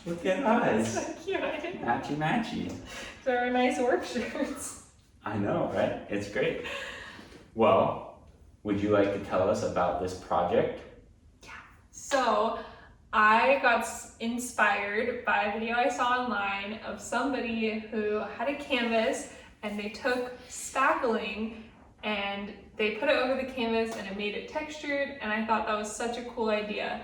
Look at us. So cute. I didn't. Matchy matchy. They're our nice work shirts. I know, right? It's great. Well, would you like to tell us about this project? So I got inspired by a video I saw online of somebody who had a canvas and they took spackling and they put it over the canvas and it made it textured, and I thought that was such a cool idea.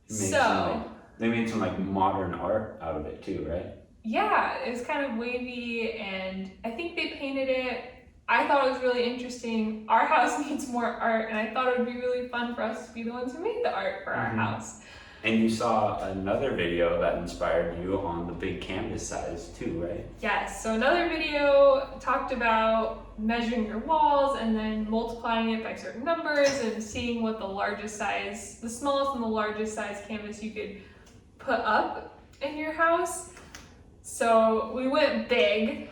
They made some like modern art out of it too, right? Yeah, it was kind of wavy and I think they painted it. I thought it was really interesting. Our house needs more art, and I thought it would be really fun for us to be the ones who made the art for our house. And you saw another video that inspired you on the big canvas size too, right? Yes, so another video talked about measuring your walls and then multiplying it by certain numbers and seeing what the largest size, the smallest and the largest size canvas you could put up in your house. So we went big,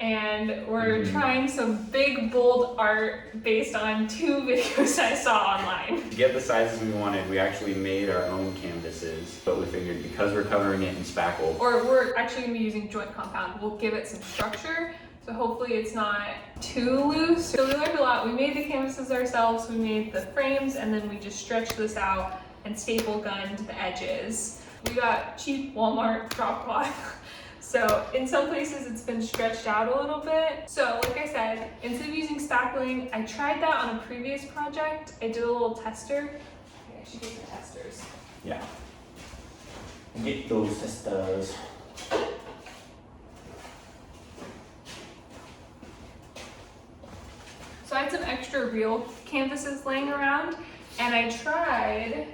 and we're trying some big, bold art based on 2 videos I saw online. To get the sizes we wanted, we actually made our own canvases, but we figured because we're covering it in spackle, Or we're actually gonna be using joint compound. We'll give it some structure, so hopefully it's not too loose. So we learned a lot. We made the canvases ourselves, we made the frames, and then we just stretched this out and staple gunned the edges. We got cheap Walmart drop cloth. So in some places it's been stretched out a little bit. So like I said, instead of using spackling, I tried that on a previous project. I did a little tester. I should get the testers. yeah. Get those testers. So I had some extra real canvases laying around, and I tried,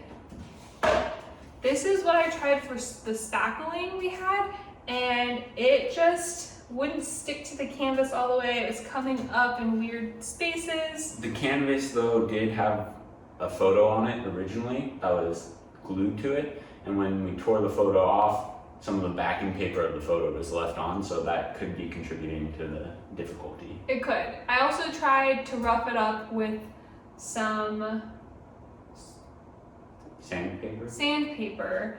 this is what I tried for the spackling we had, and it just wouldn't stick to the canvas all the way. It was coming up in weird spaces. The canvas though did have a photo on it originally that was glued to it, and when we tore the photo off, some of the backing paper of the photo was left on, so that could be contributing to the difficulty. It could. I also tried to rough it up with some sandpaper,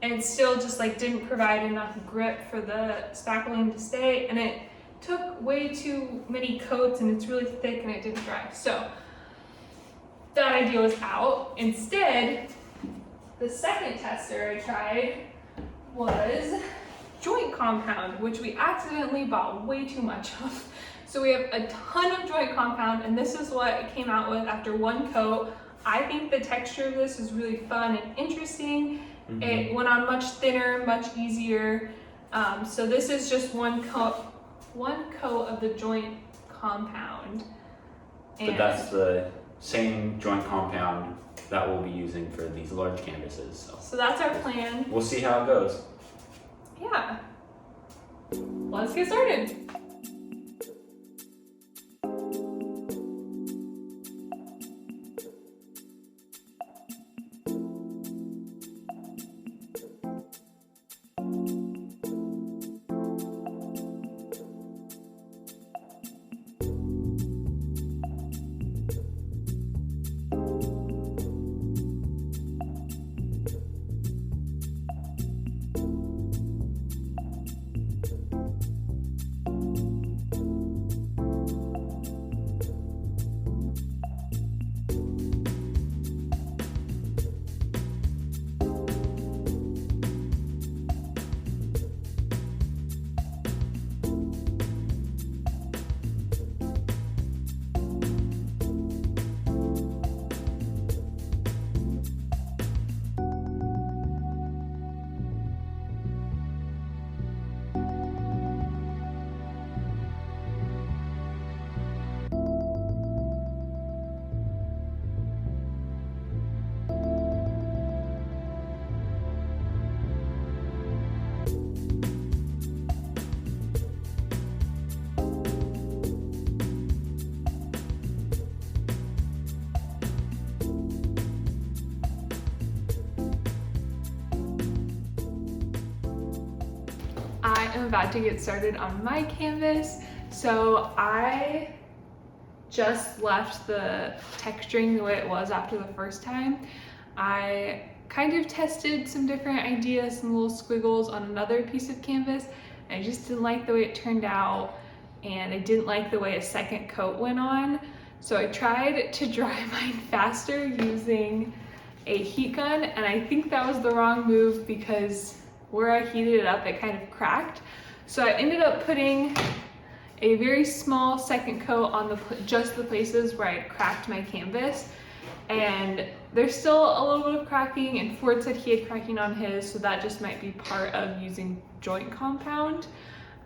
and it still just like didn't provide enough grip for the spackling to stay, and it took way too many coats and it's really thick and it didn't dry. So that idea was out. Instead, the second tester I tried was joint compound, which we accidentally bought way too much of. So we have a ton of joint compound, and this is what it came out with after 1 coat. I think the texture of this is really fun and interesting. It went on much thinner, much easier. So this is just one coat of the joint compound. But that's the same joint compound that we'll be using for these large canvases. So that's our plan. We'll see how it goes. Yeah. Let's get started. I am about to get started on my canvas. So I just left the texturing the way it was after the first time. I kind of tested some different ideas, some little squiggles on another piece of canvas. And I just didn't like the way it turned out, and I didn't like the way a second coat went on. So I tried to dry mine faster using a heat gun, and I think that was the wrong move because where I heated it up, it kind of cracked. So I ended up putting a very small second coat on just the places where I had cracked my canvas. And there's still a little bit of cracking, and Ford said he had cracking on his, so that just might be part of using joint compound.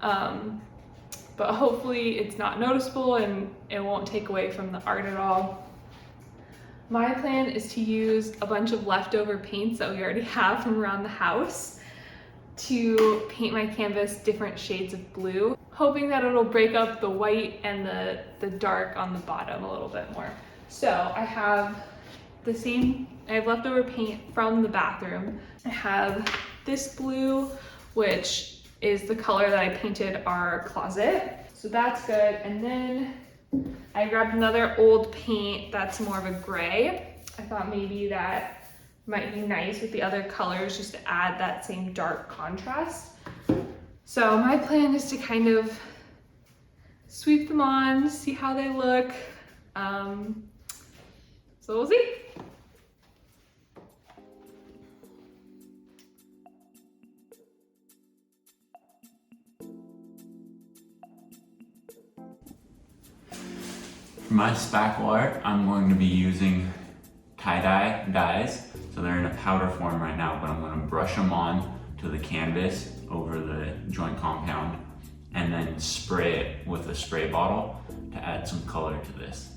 But hopefully it's not noticeable and it won't take away from the art at all. My plan is to use a bunch of leftover paints that we already have from around the house to paint my canvas different shades of blue, hoping that it'll break up the white and the dark on the bottom a little bit more. So I have leftover paint from the bathroom. I have this blue, which is the color that I painted our closet. So that's good. And then I grabbed another old paint that's more of a gray. I thought maybe that might be nice with the other colors just to add that same dark contrast. So my plan is to kind of sweep them on, see how they look. So we'll see. For my spackle art, I'm going to be using tie-dye dyes. So they're in a powder form right now, but I'm going to brush them on to the canvas over the joint compound and then spray it with a spray bottle to add some color to this.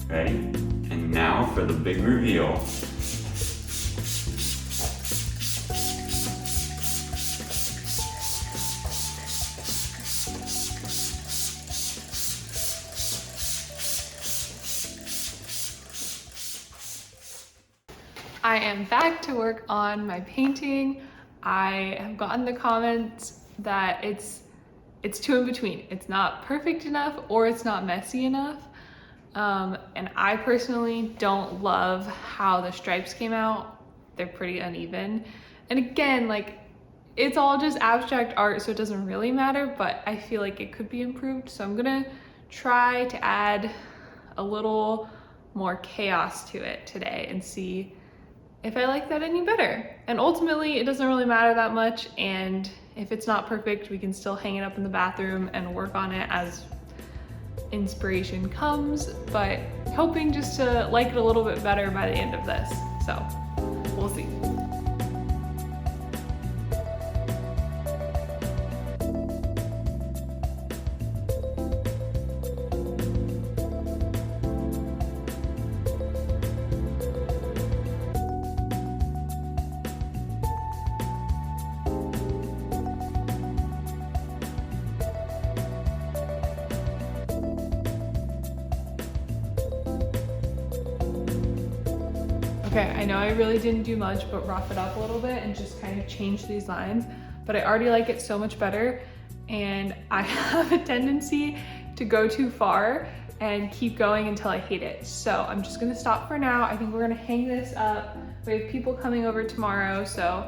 Ready? And now for the big reveal. I am back to work on my painting. I have gotten the comments that it's two in between. It's not perfect enough or it's not messy enough. And I personally don't love how the stripes came out. They're pretty uneven. And again, like, it's all just abstract art, so it doesn't really matter, but I feel like it could be improved. So I'm gonna try to add a little more chaos to it today and see if I like that any better. And ultimately, it doesn't really matter that much. And if it's not perfect, we can still hang it up in the bathroom and work on it as inspiration comes, but hoping just to like it a little bit better by the end of this. So we'll see. Okay, I know I really didn't do much but rough it up a little bit and just kind of change these lines, but I already like it so much better, and I have a tendency to go too far and keep going until I hate it. So I'm just gonna stop for now. I think we're gonna hang this up. We have people coming over tomorrow, so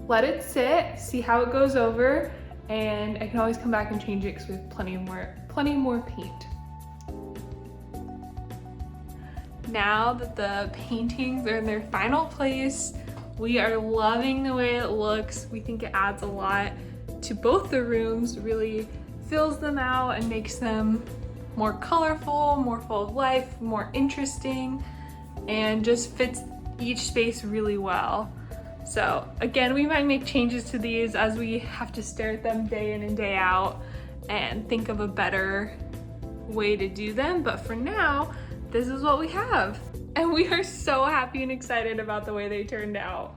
let it sit, see how it goes over, and I can always come back and change it because we have plenty more paint. Now that the paintings are in their final place, we are loving the way it looks. We think it adds a lot to both the rooms really fills them out and makes them more colorful, more full of life, more interesting, and just fits each space really well. So again, we might make changes to these as we have to stare at them day in and day out and think of a better way to do them, but for now, this is what we have. And we are so happy and excited about the way they turned out.